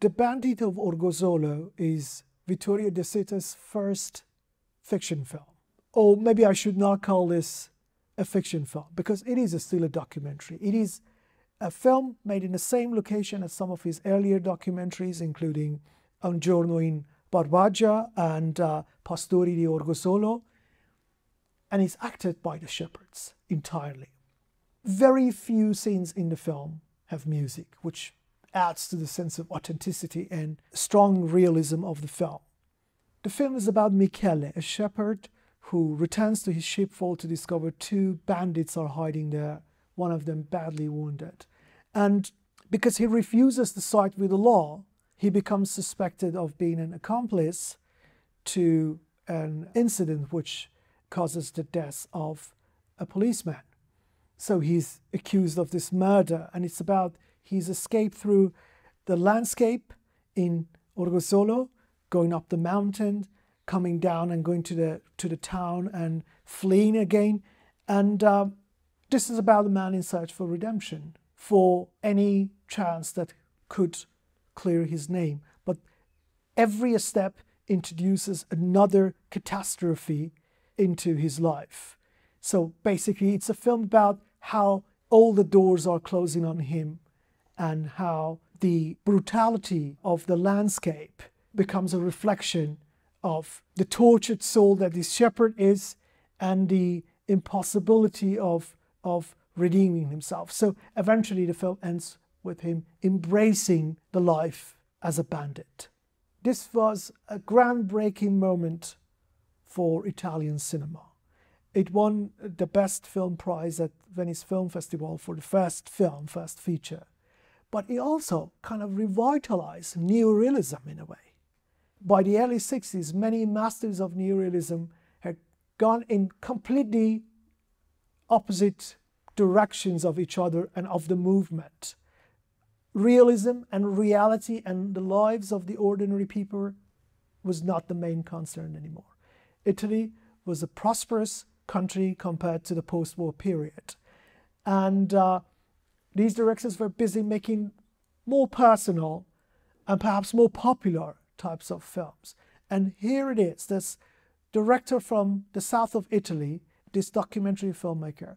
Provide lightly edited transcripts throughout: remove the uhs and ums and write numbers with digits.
The Bandit of Orgosolo is Vittorio De Seta's first fiction film. Or maybe I should not call this a fiction film, because it is still a documentary. It is a film made in the same location as some of his earlier documentaries, including Un giorno in Barbagia and Pastori di Orgosolo, and it's acted by the shepherds entirely. Very few scenes in the film have music, which adds to the sense of authenticity and strong realism of the film. The film is about Michele, a shepherd who returns to his sheepfold to discover two bandits are hiding there, one of them badly wounded. And because he refuses to side with the law, he becomes suspected of being an accomplice to an incident which causes the death of a policeman. So he's accused of this murder, and it's about his escape through the landscape in Orgosolo, going up the mountain, coming down and going to the town and fleeing again. And this is about a man in search for redemption, for any chance that could clear his name. But every step introduces another catastrophe into his life. So basically it's a film about how all the doors are closing on him and how the brutality of the landscape becomes a reflection of the tortured soul that this shepherd is and the impossibility of redeeming himself. So eventually the film ends with him embracing the life as a bandit. This was a groundbreaking moment for Italian cinema. It won the Best Film Prize at Venice Film Festival for the first feature. But it also kind of revitalized neorealism in a way. By the early 60s, many masters of neorealism had gone in completely opposite directions of each other and of the movement. Realism and reality and the lives of the ordinary people was not the main concern anymore. Italy was a prosperous country compared to the post-war period. And these directors were busy making more personal and perhaps more popular types of films. And here it is, this director from the south of Italy, this documentary filmmaker,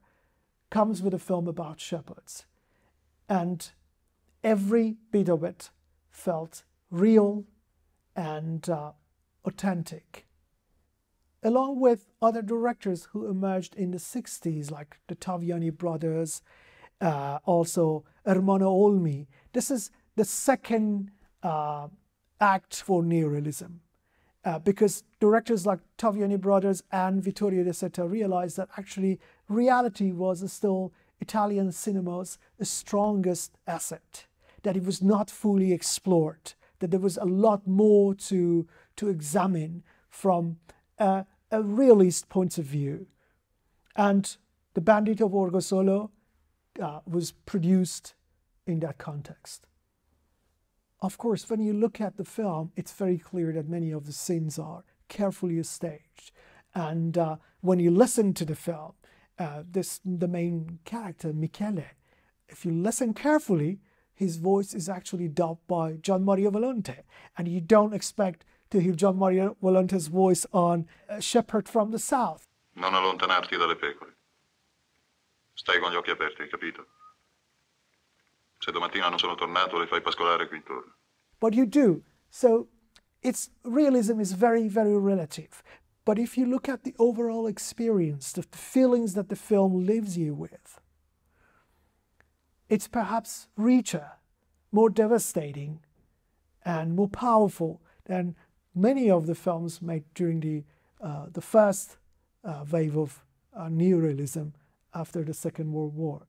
comes with a film about shepherds. And every bit of it felt real and authentic. Along with other directors who emerged in the 60s, like the Taviani brothers, also Ermanno Olmi. This is the second act for neorealism, because directors like Taviani brothers and Vittorio De Seta realized that actually reality was still Italian cinema's strongest asset, that it was not fully explored, that there was a lot more to examine from a realist point of view. And The Bandit of Orgosolo was produced in that context. Of course, when you look at the film, it's very clear that many of the scenes are carefully staged. And when you listen to the film, the main character, Michele, if you listen carefully, his voice is actually dubbed by Gian Maria Volonte. And you don't expect to hear Gian Maria Volonte's voice on A Shepherd from the South. Non allontanarti dalle pecore. Stai con gli occhi aperti, capito? Se domattina non sono tornato, le fai pascolare qui intorno. But you do. So realism is very, very relative. But if you look at the overall experience, the feelings that the film leaves you with, it's perhaps richer, more devastating, and more powerful than many of the films made during the first wave of neorealism after the Second World War.